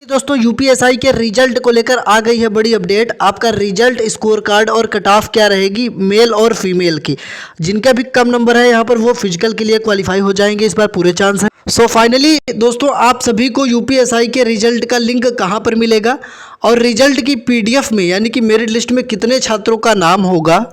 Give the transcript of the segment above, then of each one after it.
दोस्तों यूपीएसआई के रिजल्ट को लेकर आ गई है बड़ी अपडेट। आपका रिजल्ट, स्कोर कार्ड और कट ऑफ क्या रहेगी मेल और फीमेल की। जिनका भी कम नंबर है यहाँ पर वो फिजिकल के लिए क्वालिफाई हो जाएंगे, इस बार पूरे चांस है। सो फाइनली दोस्तों आप सभी को यूपीएसआई के रिजल्ट का लिंक कहाँ पर मिलेगा और रिजल्ट की पीडीएफ में यानी कि मेरिट लिस्ट में कितने छात्रों का नाम होगा,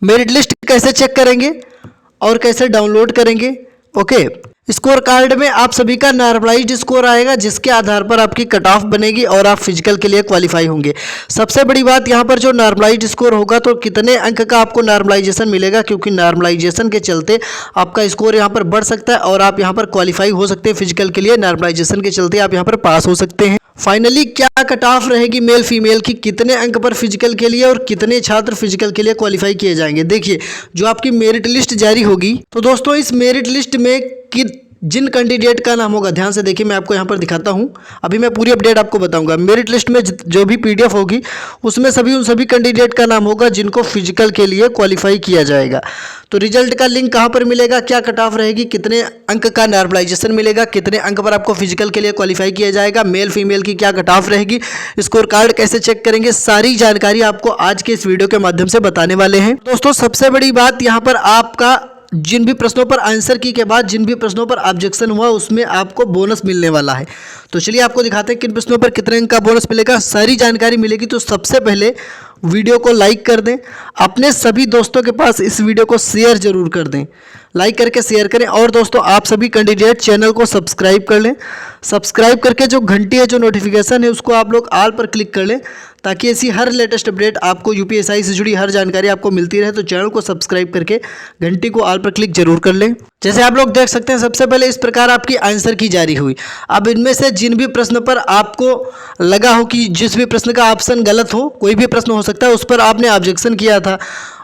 मेरिट लिस्ट कैसे चेक करेंगे और कैसे डाउनलोड करेंगे। ओके, स्कोर कार्ड में आप सभी का नॉर्मलाइज्ड स्कोर आएगा जिसके आधार पर आपकी कट ऑफ बनेगी और आप फिजिकल के लिए क्वालिफाई होंगे। सबसे बड़ी बात यहाँ पर जो नॉर्मलाइज्ड स्कोर होगा तो कितने अंक का आपको नॉर्मलाइजेशन मिलेगा, क्योंकि नॉर्मलाइजेशन के चलते आपका स्कोर यहाँ पर बढ़ सकता है और आप यहाँ पर क्वालिफाई हो सकते हैं फिजिकल के लिए। नॉर्मलाइजेशन के चलते आप यहाँ पर पास हो सकते हैं। फाइनली क्या कट ऑफ रहेगी मेल फीमेल की, कितने अंक पर फिजिकल के लिए और कितने छात्र फिजिकल के लिए क्वालिफाई किए जाएंगे। देखिए जो आपकी मेरिट लिस्ट जारी होगी तो दोस्तों इस मेरिट लिस्ट में कि जिन कैंडिडेट का नाम होगा, ध्यान से देखिए मैं आपको यहाँ पर दिखाता हूँ। अभी मैं पूरी अपडेट आपको बताऊंगा। मेरिट लिस्ट में जो भी पीडीएफ होगी उसमें उन सभी कैंडिडेट का नाम होगा जिनको फिजिकल के लिए क्वालिफाई किया जाएगा। तो रिजल्ट का लिंक कहाँ पर मिलेगा, क्या कट ऑफ रहेगी, कितने अंक का नॉर्मलाइजेशन मिलेगा, कितने अंक पर आपको फिजिकल के लिए क्वालिफाई किया जाएगा, मेल फीमेल की क्या कट ऑफ रहेगी, स्कोर कार्ड कैसे चेक करेंगे, सारी जानकारी आपको आज के इस वीडियो के माध्यम से बताने वाले हैं। दोस्तों सबसे बड़ी बात यहाँ पर आपका जिन भी प्रश्नों पर आंसर की के बाद जिन भी प्रश्नों पर ऑब्जेक्शन हुआ उसमें आपको बोनस मिलने वाला है। तो चलिए आपको दिखाते हैं किन प्रश्नों पर कितने अंक का बोनस मिलेगा, सारी जानकारी मिलेगी। तो सबसे पहले वीडियो को लाइक कर दें, अपने सभी दोस्तों के पास इस वीडियो को शेयर जरूर कर दें, लाइक करके शेयर करें। और दोस्तों आप सभी कैंडिडेट चैनल को सब्सक्राइब कर लें। सब्सक्राइब करके जो घंटी है, जो नोटिफिकेशन है, उसको आप लोग ऑल पर क्लिक कर लें ताकि ऐसी हर लेटेस्ट अपडेट आपको यूपीएसआई से जुड़ी हर जानकारी आपको मिलती रहे। तो चैनल को सब्सक्राइब करके घंटी को ऑल पर क्लिक जरूर कर लें। जैसे आप लोग देख सकते हैं सबसे पहले इस प्रकार आपकी आंसर की जारी हुई। अब इनमें से जिन भी प्रश्न पर आपको लगा हो कि जिस भी प्रश्न का ऑप्शन गलत हो, कोई भी प्रश्न हो सकता है, उस पर आपने ऑब्जेक्शन किया था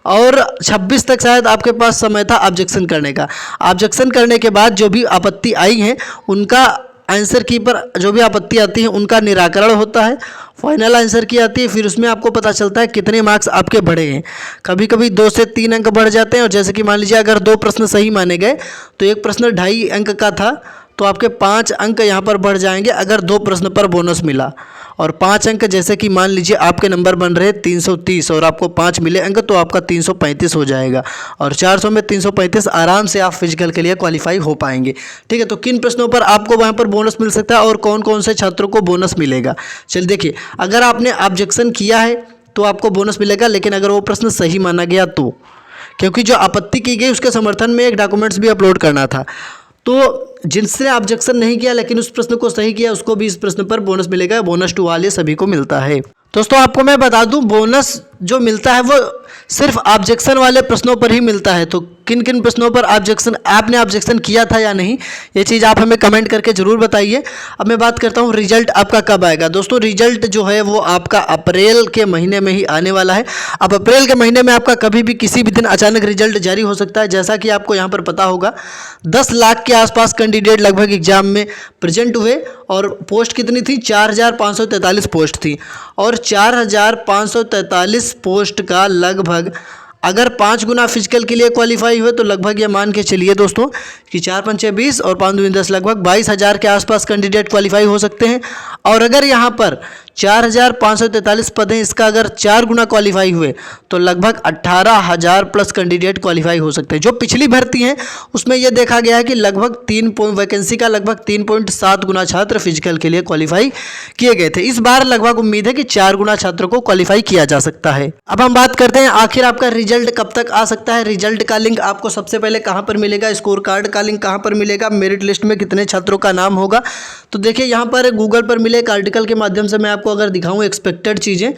और 26 तक शायद आपके पास समय था ऑब्जेक्शन करने का। ऑब्जेक्शन करने के बाद जो भी आपत्ति आई है उनका आंसर की पर जो भी आपत्ति आती है उनका निराकरण होता है। फाइनल आंसर की आती है, फिर उसमें आपको पता चलता है कितने मार्क्स आपके बढ़े हैं। कभी कभी 2 से 3 अंक बढ़ जाते हैं और जैसे कि मान लीजिए अगर 2 प्रश्न सही माने गए तो एक प्रश्न 2.5 अंक का था तो आपके 5 अंक यहाँ पर बढ़ जाएंगे अगर 2 प्रश्न पर बोनस मिला। और 5 अंक जैसे कि मान लीजिए आपके नंबर बन रहे 330 और आपको 5 मिले अंक तो आपका 335 हो जाएगा और 400 में 335 आराम से आप फिजिकल के लिए क्वालिफाई हो पाएंगे। ठीक है, तो किन प्रश्नों पर आपको वहाँ पर बोनस मिल सकता है और कौन कौन से छात्रों को बोनस मिलेगा। चलिए देखिए, अगर आपने ऑब्जेक्शन किया है तो आपको बोनस मिलेगा, लेकिन अगर वो प्रश्न सही माना गया तो, क्योंकि जो आपत्ति की गई उसके समर्थन में एक डॉक्यूमेंट्स भी अपलोड करना था। तो जिनसे ऑब्जेक्शन नहीं किया लेकिन उस प्रश्न को सही किया उसको भी इस प्रश्न पर बोनस मिलेगा। बोनस 2 वाले सभी को मिलता है। दोस्तों आपको मैं बता दूं बोनस जो मिलता है वो सिर्फ ऑब्जेक्शन वाले प्रश्नों पर ही मिलता है। तो किन किन प्रश्नों पर आपने ऑब्जेक्शन किया था या नहीं, ये चीज़ आप हमें कमेंट करके ज़रूर बताइए। अब मैं बात करता हूँ रिजल्ट आपका कब आएगा। दोस्तों रिजल्ट जो है वो आपका अप्रैल के महीने में ही आने वाला है। अब अप्रैल के महीने में आपका कभी भी किसी भी दिन अचानक रिजल्ट जारी हो सकता है। जैसा कि आपको यहाँ पर पता होगा 10 लाख के आसपास कैंडिडेट लगभग एग्जाम में प्रेजेंट हुए और पोस्ट कितनी थी, 4543 पोस्ट थी। और 4543 पोस्ट का लगभग अगर 5 गुना फिजिकल के लिए क्वालिफाई हुए तो लगभग ये मान के चलिए दोस्तों कि 4 पंचे 20 और 5 दूनी 10, लगभग 22,000 के आसपास कैंडिडेट क्वालिफाई हो सकते हैं। और अगर यहाँ पर 4543 पद हैं, इसका अगर 4 गुना क्वालिफाई हुए तो लगभग 18,000 प्लस कैंडिडेट क्वालिफाई हो सकते हैं। जो पिछली भर्ती हैं उसमें यह देखा गया है कि लगभग 3 वैकेंसी का लगभग 3.7 गुना छात्र फिजिकल के लिए क्वालिफाई किए गए थे। इस बार लगभग उम्मीद है कि 4 गुना छात्रों को क्वालिफाई किया जा सकता है। अब हम बात करते हैं आखिर आपका रिजल्ट कब तक आ सकता है। रिजल्ट का लिंक आपको सबसे पहले कहाँ पर मिलेगा, स्कोर कार्ड का लिंक कहाँ पर मिलेगा, मेरिट लिस्ट में कितने छात्रों का नाम होगा। तो देखिए यहाँ पर गूगल पर मिले एक आर्टिकल के माध्यम से मैं आपको अगर दिखाऊं एक्सपेक्टेड चीज़ें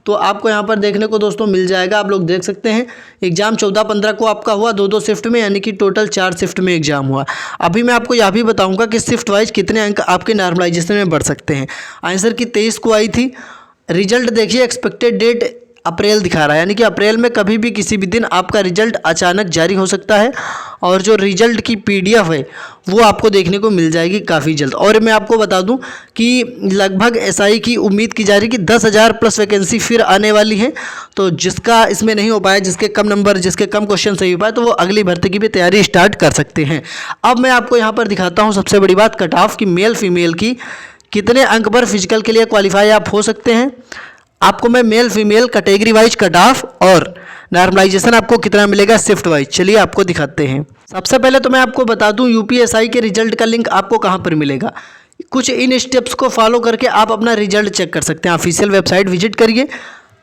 तो आपको यहाँ पर देखने को दोस्तों मिल जाएगा। आप लोग देख सकते हैं एग्जाम 14-15 को आपका हुआ 2-2 शिफ्ट में, यानी कि टोटल 4 शिफ्ट में एग्जाम हुआ। अभी मैं आपको यह भी बताऊंगा कि शिफ्ट वाइज कितने अंक आपके नॉर्मलाइजेशन में बढ़ सकते हैं। आंसर की 23 को आई थी। रिजल्ट देखिए एक्सपेक्टेड डेट अप्रैल दिखा रहा है, यानी कि अप्रैल में कभी भी किसी भी दिन आपका रिजल्ट अचानक जारी हो सकता है। और जो रिजल्ट की पीडीएफ है वो आपको देखने को मिल जाएगी काफ़ी जल्द। और मैं आपको बता दूं कि लगभग एसआई की उम्मीद की जा रही है कि 10,000 प्लस वैकेंसी फिर आने वाली है। तो जिसका इसमें नहीं हो पाया, जिसके कम नंबर, जिसके कम क्वेश्चन सही हो पाए, तो वो अगली भर्ती की भी तैयारी स्टार्ट कर सकते हैं। अब मैं आपको यहाँ पर दिखाता हूँ सबसे बड़ी बात, कट ऑफ की मेल फीमेल की कितने अंक पर फिजिकल के लिए क्वालिफाई आप हो सकते हैं। आपको मैं male female category wise cut off और नॉर्मलाइजेशन आपको कितना मिलेगा शिफ्ट वाइज, चलिए आपको दिखाते हैं। सबसे पहले तो मैं आपको बता दूं यूपीएसआई के रिजल्ट का लिंक आपको कहां पर मिलेगा। कुछ इन स्टेप्स को फॉलो करके आप अपना रिजल्ट चेक कर सकते हैं। ऑफिशियल वेबसाइट विजिट करिए,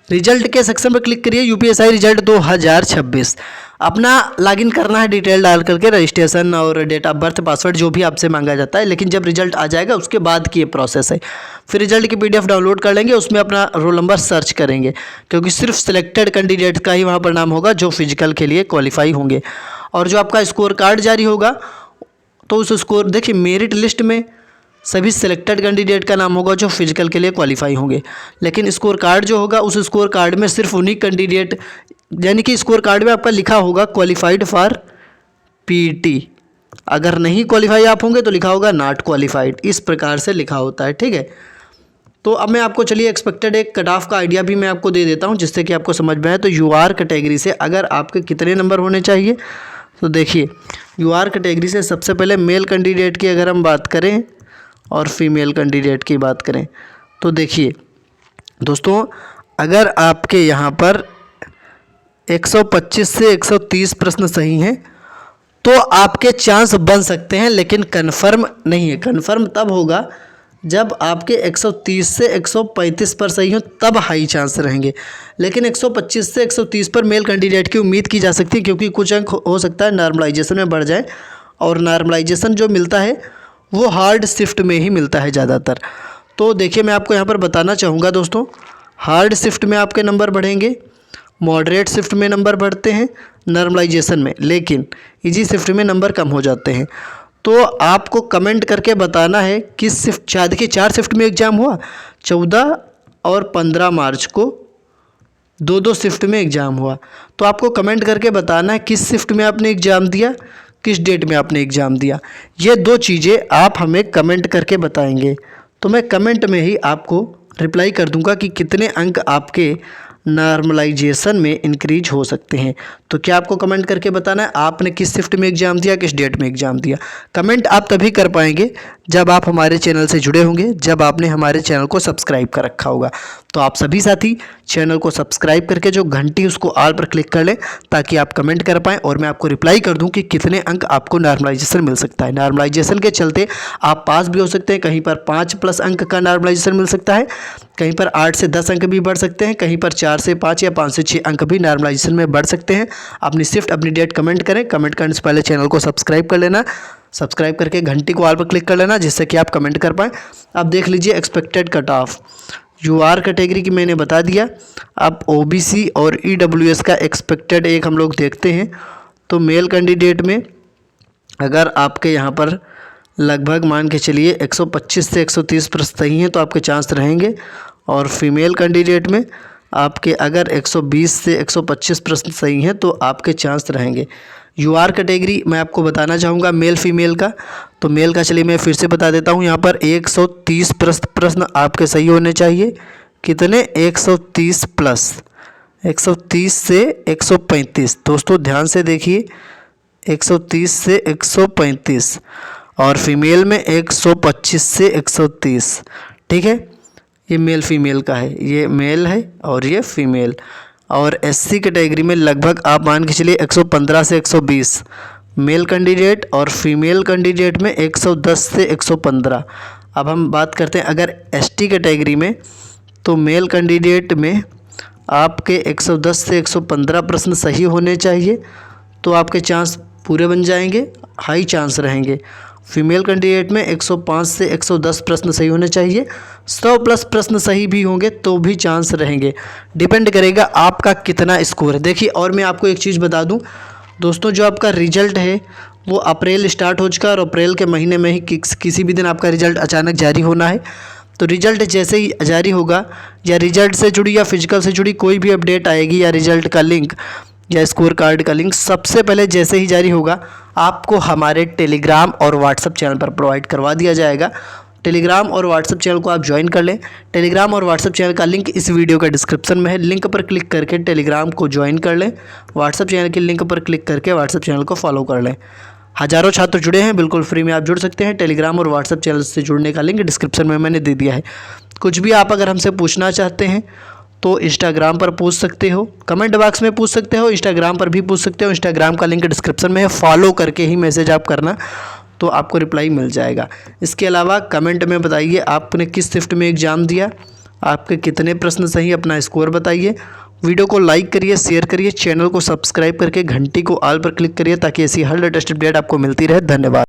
रिजल्ट के सेक्शन पर क्लिक करिए, यूपीएसआई रिजल्ट 2026 अपना लॉगिन करना है, डिटेल डाल करके रजिस्ट्रेशन और डेट ऑफ बर्थ पासवर्ड जो भी आपसे मांगा जाता है। लेकिन जब रिजल्ट आ जाएगा उसके बाद की ये प्रोसेस है। फिर रिजल्ट की पीडीएफ डाउनलोड कर लेंगे, उसमें अपना रोल नंबर सर्च करेंगे क्योंकि सिर्फ सिलेक्टेड कैंडिडेट का ही वहाँ पर नाम होगा जो फिजिकल के लिए क्वालिफाई होंगे। और जो आपका स्कोर कार्ड जारी होगा तो उस स्कोर देखिए मेरिट लिस्ट में सभी सिलेक्टेड कैंडिडेट का नाम होगा जो फिजिकल के लिए क्वालिफाई होंगे। लेकिन स्कोर कार्ड जो होगा उस स्कोर कार्ड में सिर्फ उन्हीं कैंडिडेट, यानी कि स्कोर कार्ड में आपका लिखा होगा क्वालिफाइड फॉर पीटी, अगर नहीं क्वालिफाई आप होंगे तो लिखा होगा नॉट क्वालिफाइड, इस प्रकार से लिखा होता है। ठीक है, तो अब मैं आपको चलिए एक्सपेक्टेड एक कट ऑफ का आइडिया भी मैं आपको दे देता हूं जिससे कि आपको समझ में आए। तो यूआर कैटेगरी से अगर आपके कितने नंबर होने चाहिए, तो देखिए यूआर कैटेगरी से सबसे पहले मेल कैंडिडेट की अगर हम बात करें और फीमेल कैंडिडेट की बात करें तो देखिए दोस्तों, अगर आपके यहाँ पर 125 से 130 प्रश्न सही हैं तो आपके चांस बन सकते हैं, लेकिन कन्फर्म नहीं है। कन्फर्म तब होगा जब आपके 130 से 135 पर सही हो, तब हाई चांस रहेंगे। लेकिन 125 से 130 पर मेल कैंडिडेट की उम्मीद की जा सकती है क्योंकि कुछ अंक हो सकता है नॉर्मलाइजेशन में बढ़ जाए, और नॉर्मलाइजेशन जो मिलता है वो हार्ड शिफ्ट में ही मिलता है ज़्यादातर। तो देखिए मैं आपको यहाँ पर बताना चाहूँगा दोस्तों, हार्ड शिफ्ट में आपके नंबर बढ़ेंगे, मॉडरेट शिफ्ट में नंबर बढ़ते हैं नॉर्मलाइजेशन में, लेकिन इजी शिफ्ट में नंबर कम हो जाते हैं। तो आपको कमेंट करके बताना है किस शिफ्ट, शायद कि 4 शिफ्ट में एग्ज़ाम हुआ, 14 और 15 मार्च को 2-2 शिफ्ट में एग्ज़ाम हुआ। तो आपको कमेंट करके बताना है किस शिफ्ट में आपने एग्ज़ाम दिया, किस डेट में आपने एग्ज़ाम दिया। ये 2 चीज़ें आप हमें कमेंट करके बताएंगे तो मैं कमेंट में ही आपको रिप्लाई कर दूंगा कि कितने अंक आपके नॉर्मलाइजेशन में इंक्रीज हो सकते हैं। तो क्या आपको कमेंट करके बताना है आपने किस शिफ्ट में एग्ज़ाम दिया, किस डेट में एग्ज़ाम दिया। कमेंट आप तभी कर पाएंगे जब आप हमारे चैनल से जुड़े होंगे, जब आपने हमारे चैनल को सब्सक्राइब कर रखा होगा। तो आप सभी साथी चैनल को सब्सक्राइब करके जो घंटी उसको ऑल पर क्लिक कर लें ताकि आप कमेंट कर पाएँ और मैं आपको रिप्लाई कर दूं कि कितने अंक आपको नॉर्मलाइजेशन मिल सकता है। नॉर्मलाइजेशन के चलते आप पास भी हो सकते हैं, कहीं पर 5+ अंक का नॉर्मलाइजेशन मिल सकता है, कहीं पर 8 से 10 अंक भी बढ़ सकते हैं, कहीं पर 4 से 5 या 5 से 6 अंक भी नॉर्मलाइजेशन में बढ़ सकते हैं। अपनी शिफ्ट अपनी डेट कमेंट करें, कमेंट करने से पहले चैनल को सब्सक्राइब कर लेना, सब्सक्राइब करके घंटी को ऑल पर क्लिक कर लेना जिससे कि आप कमेंट कर पाएँ। अब देख लीजिए expected cut off UR category की मैंने बता दिया। अब ओबीसी और ईडब्ल्यूएस का एक्सपेक्टेड एक हम लोग देखते हैं। तो मेल कैंडिडेट में अगर आपके यहाँ पर लगभग मान के चलिए 125 से 130 प्रश्न सही हैं तो आपके चांस रहेंगे, और फीमेल कैंडिडेट में आपके अगर 120 से 125 प्रश्न सही हैं तो आपके चांस रहेंगे। यूआर कैटेगरी मैं आपको बताना चाहूँगा मेल फीमेल का, तो मेल का चलिए मैं फिर से बता देता हूँ। यहाँ पर 130 प्रश्न आपके सही होने चाहिए। कितने? 130 प्लस 130 से 135। दोस्तों ध्यान से देखिए, 130 से 135, और फीमेल में 125 से 130। ठीक है, ये मेल फीमेल का है, ये मेल है और ये फीमेल। और एससी कैटेगरी में लगभग आप मान के चलिए 115 से 120 मेल कैंडिडेट, और फीमेल कैंडिडेट में 110 से 115। अब हम बात करते हैं अगर एसटी कैटेगरी में, तो मेल कैंडिडेट में आपके 110 से 115 प्रश्न सही होने चाहिए तो आपके चांस पूरे बन जाएंगे, हाई चांस रहेंगे। फीमेल कैंडिडेट में 105 से 110 प्रश्न सही होने चाहिए, 100+ प्रश्न सही भी होंगे तो भी चांस रहेंगे। डिपेंड करेगा आपका कितना स्कोर है। देखिए और मैं आपको एक चीज़ बता दूं दोस्तों, जो आपका रिजल्ट है वो अप्रैल स्टार्ट हो चुका है और अप्रैल के महीने में ही किसी भी दिन आपका रिजल्ट अचानक जारी होना है। तो रिजल्ट जैसे ही जारी होगा या रिजल्ट से जुड़ी या फिजिकल से जुड़ी कोई भी अपडेट आएगी या रिजल्ट का लिंक या स्कोर कार्ड का लिंक, सबसे पहले जैसे ही जारी होगा आपको हमारे टेलीग्राम और व्हाट्सएप चैनल पर प्रोवाइड करवा दिया जाएगा। टेलीग्राम और व्हाट्सएप चैनल को आप ज्वाइन कर लें। टेलीग्राम और व्हाट्सएप चैनल का लिंक इस वीडियो का डिस्क्रिप्शन में है, लिंक पर क्लिक करके टेलीग्राम को ज्वाइन कर लें, व्हाट्सएप चैनल के लिंक पर क्लिक करके व्हाट्सएप चैनल को फॉलो कर लें। हज़ारों छात्र जुड़े हैं, बिल्कुल फ्री में आप जुड़ सकते हैं। टेलीग्राम और व्हाट्सएप चैनल से जुड़ने का लिंक डिस्क्रिप्शन में मैंने दे दिया है। कुछ भी आप अगर हमसे पूछना चाहते हैं तो इंस्टाग्राम पर पूछ सकते हो, कमेंट बॉक्स में पूछ सकते हो, इंस्टाग्राम पर भी पूछ सकते हो। इंस्टाग्राम का लिंक डिस्क्रिप्शन में है, फॉलो करके ही मैसेज आप करना तो आपको रिप्लाई मिल जाएगा। इसके अलावा कमेंट में बताइए आपने किस शिफ्ट में एग्ज़ाम दिया, आपके कितने प्रश्न सही, अपना स्कोर बताइए। वीडियो को लाइक करिए, शेयर करिए, चैनल को सब्सक्राइब करके घंटी को ऑल पर क्लिक करिए ताकि ऐसी हर लेटेस्ट अपडेट आपको मिलती रहे। धन्यवाद।